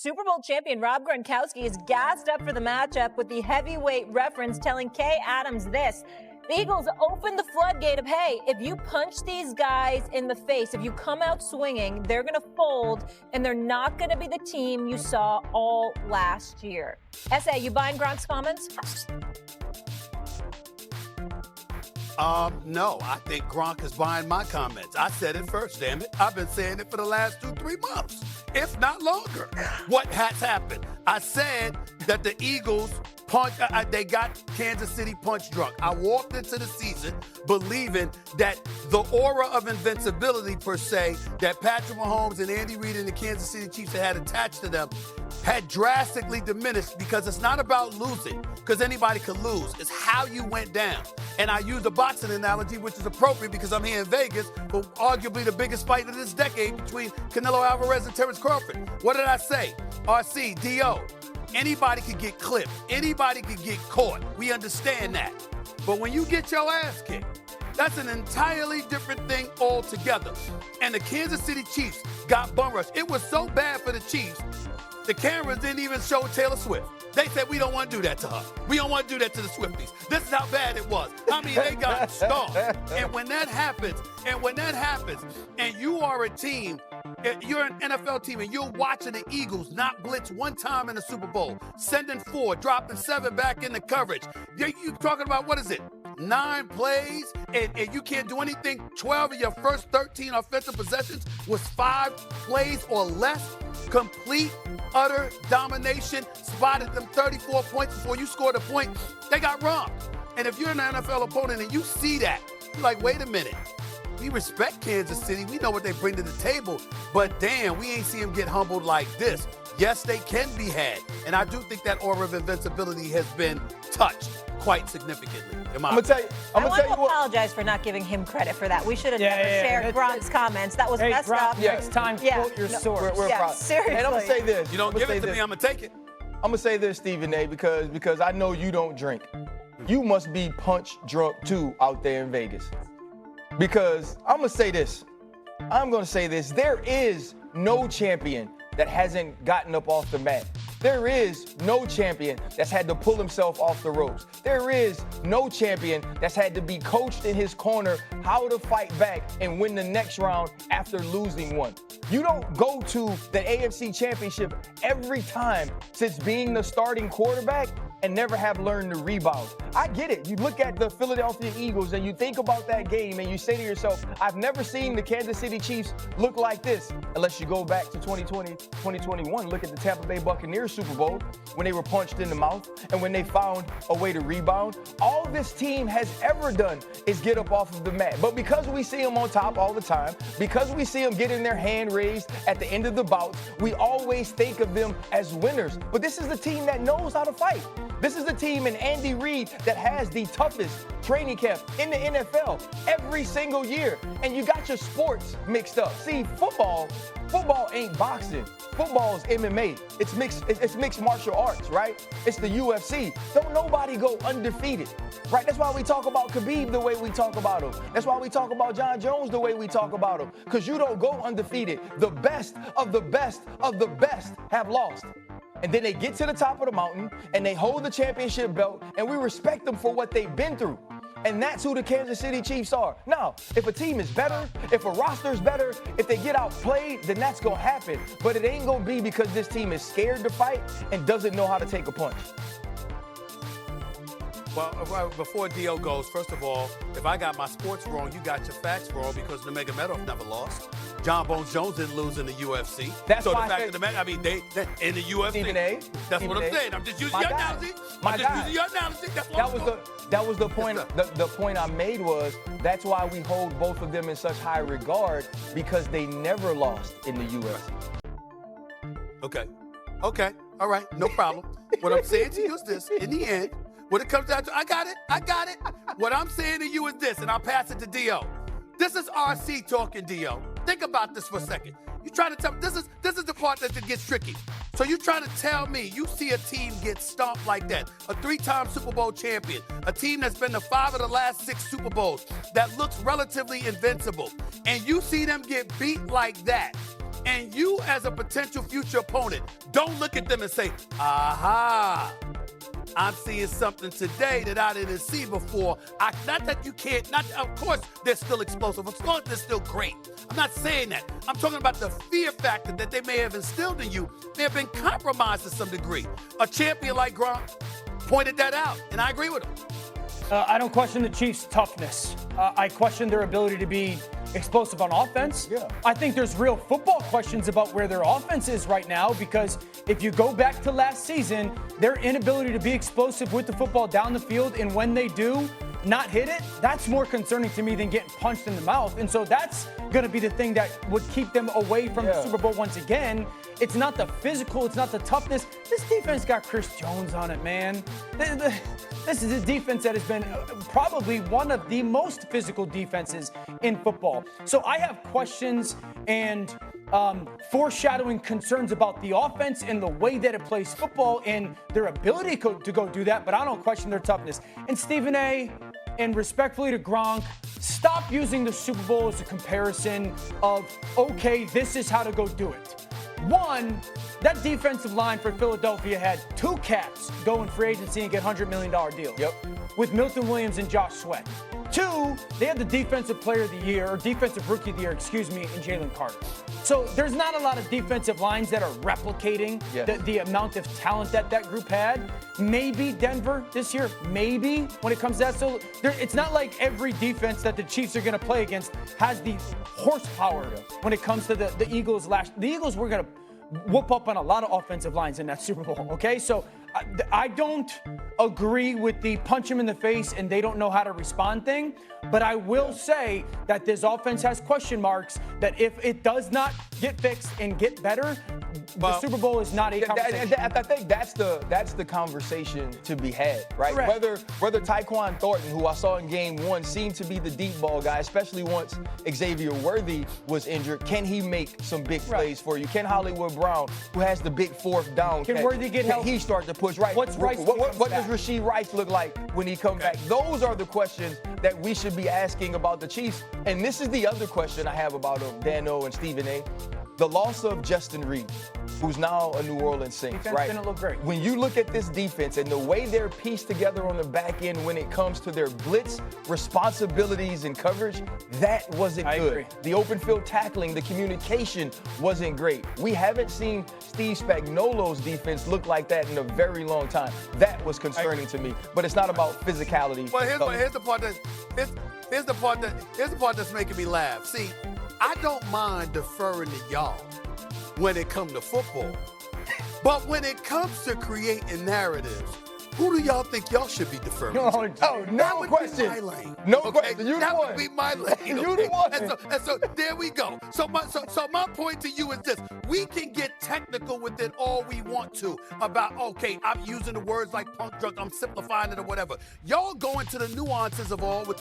Super Bowl champion Rob Gronkowski is gassed up for the matchup with the heavyweight reference telling Kay Adams this. The Eagles opened the floodgate of, hey, if you punch these guys in the face, if you come out swinging, they're going to fold, and they're not going to be the team you saw all last year. S.A., you buying Gronk's comments? No, I think Gronk is buying my comments. I said it first, damn it. I've been saying it for the last 2-3 months, if not longer. What has happened? I said that the Eagles they got Kansas City punch drunk. I walked into the season believing that the aura of invincibility, per se, that Patrick Mahomes and Andy Reid and the Kansas City Chiefs had attached to them had drastically diminished, because it's not about losing, because anybody could lose. It's how you went down. And I use a boxing analogy, which is appropriate because I'm here in Vegas for arguably the biggest fight of this decade between Canelo Alvarez and Terrence Crawford. What did I say? RC, DO. Anybody could get clipped. Anybody could get caught. We understand that. But when you get your ass kicked, that's an entirely different thing altogether. And the Kansas City Chiefs got bum rushed. It was so bad for the Chiefs, the cameras didn't even show Taylor Swift. They said, we don't want to do that to her. We don't want to do that to the Swifties. This is how bad it was. I mean, they got stomped. And when that happens, and you are a team, you're an NFL team, and you're watching the Eagles not blitz one time in the Super Bowl, sending 4, dropping 7 back into coverage. You're talking about, what is it, 9 plays, and you can't do anything. 12 of your first 13 offensive possessions was 5 plays or less. Complete, utter domination. Spotted them 34 points before you scored a point. They got robbed. And if you're an NFL opponent and you see that, you're like, wait a minute. We respect Kansas City. We know what they bring to the table. But damn, we ain't see them get humbled like this. Yes, they can be had. And I do think that aura of invincibility has been touched quite significantly. I'm gonna tell you. I want to apologize for not giving him credit for that. We should have never shared Gronk's comments. That was messed up. Next time, quote your source. Seriously. And I'm gonna say this. You don't give it to me, I'm gonna take it. I'm gonna say this, Stephen A, because I know you don't drink. You must be punch drunk too out there in Vegas. Because I'm gonna say this. There is no champion that hasn't gotten up off the mat. There is no champion that's had to pull himself off the ropes. There is no champion that's had to be coached in his corner how to fight back and win the next round after losing one. You don't go to the AFC Championship every time since being the starting quarterback and never have learned to rebound. I get it. You look at the Philadelphia Eagles and you think about that game and you say to yourself, I've never seen the Kansas City Chiefs look like this, unless you go back to 2020, 2021. Look at the Tampa Bay Buccaneers Super Bowl when they were punched in the mouth and when they found a way to rebound. All this team has ever done is get up off of the mat. But because we see them on top all the time, because we see them getting their hand raised at the end of the bout, we always think of them as winners. But this is the team that knows how to fight. This is the team in Andy Reid that has the toughest training camp in the NFL every single year. And you got your sports mixed up. See, football ain't boxing. Football is MMA. It's mixed martial arts, right? It's the UFC. Don't nobody go undefeated, right? That's why we talk about Khabib the way we talk about him. That's why we talk about John Jones the way we talk about him. Because you don't go undefeated. The best of the best of the best have lost. And then they get to the top of the mountain and they hold the championship belt, and we respect them for what they've been through. And that's who the Kansas City Chiefs are. Now, if a team is better, if a roster is better, if they get outplayed, then that's going to happen. But it ain't going to be because this team is scared to fight and doesn't know how to take a punch. Well, before Dio goes, first of all, if I got my sports wrong, you got your facts wrong, because Nurmagomedov never lost. John Bones Jones didn't lose in the UFC. That's so why the fact of the matter, I mean, they in the UFC. Stephen A. That's what I'm saying. I'm just using your analogy. That's what that was the point. The point I made was that's why we hold both of them in such high regard, because they never lost in the UFC. Okay. All right. No problem. What I'm saying to you is this: in the end, when it comes down to, I got it. What I'm saying to you is this, and I'll pass it to Dio. This is RC talking, Dio. Think about this for a second. You trying to tell me, this is the part that gets tricky. So you trying to tell me you see a team get stomped like that, a 3-time Super Bowl champion, a team that's been to 5 of the last 6 Super Bowls, that looks relatively invincible, and you see them get beat like that, And you, as a potential future opponent, don't look at them and say, aha, I'm seeing something today that I didn't see before. Not that you can't, of course, they're still explosive. Of course, they're still great. I'm not saying that. I'm talking about the fear factor that they may have instilled in you. They have been compromised to some degree. A champion like Gronk pointed that out, and I agree with him. I don't question the Chiefs' toughness. I question their ability to be explosive on offense. Yeah. I think there's real football questions about where their offense is right now, because if you go back to last season, their inability to be explosive with the football down the field, and when they do not hit it, that's more concerning to me than getting punched in the mouth. And so that's going to be the thing that would keep them away from the Super Bowl once again. It's not the physical, it's not the toughness. This defense got Chris Jones on it, man. This is a defense that has been probably one of the most physical defenses in football. So I have questions and foreshadowing concerns about the offense and the way that it plays football and their ability to go do that, but I don't question their toughness. And Stephen A., and respectfully to Gronk, stop using the Super Bowl as a comparison of, okay, this is how to go do it. One, that defensive line for Philadelphia had two cats go in free agency and get $100 million deals. Yep. With Milton Williams and Josh Sweat. Two, they had the defensive player of the year, or defensive rookie of the year, in Jalen Carter. So there's not a lot of defensive lines that are replicating the amount of talent that group had. Maybe Denver this year, maybe when it comes to that. So it's not like every defense that the Chiefs are going to play against has the horsepower when it comes to the Eagles. The Eagles were going to whoop up on a lot of offensive lines in that Super Bowl, okay? So I don't agree with the punch him in the face and they don't know how to respond thing, but I will say that this offense has question marks that if it does not get fixed and get better, the Super Bowl is not a conversation. I think that's the conversation to be had, right? Correct. Whether Tyquan Thornton, who I saw in game one, seemed to be the deep ball guy, especially once Xavier Worthy was injured, can he make some big plays for you? Can Hollywood Brown, who has the big fourth down, can Worthy get help? He start to push right? What's Rice? What does Rashee Rice look like when he comes back? Those are the questions that we should be asking about the Chiefs. And this is the other question I have about them, Dano and Stephen A. The loss of Justin Reed, who's now a New Orleans Saints, defense didn't look great. When you look at this defense and the way they're pieced together on the back end when it comes to their blitz responsibilities and coverage, that wasn't good. Agree. The open field tackling, the communication wasn't great. We haven't seen Steve Spagnuolo's defense look like that in a very long time. That was concerning to me. But it's not about physicality. Well, here's the part that's making me laugh. See, I don't mind deferring to y'all when it comes to football. But when it comes to creating narratives, who do y'all think y'all should be deferring to? No question. My lane. No question. You the that one. would be my lane. You the one. And so there we go. So my point to you is this. We can get technical with it all we want to about, okay, I'm using the words like punk drunk, I'm simplifying it or whatever. Y'all go into the nuances of all with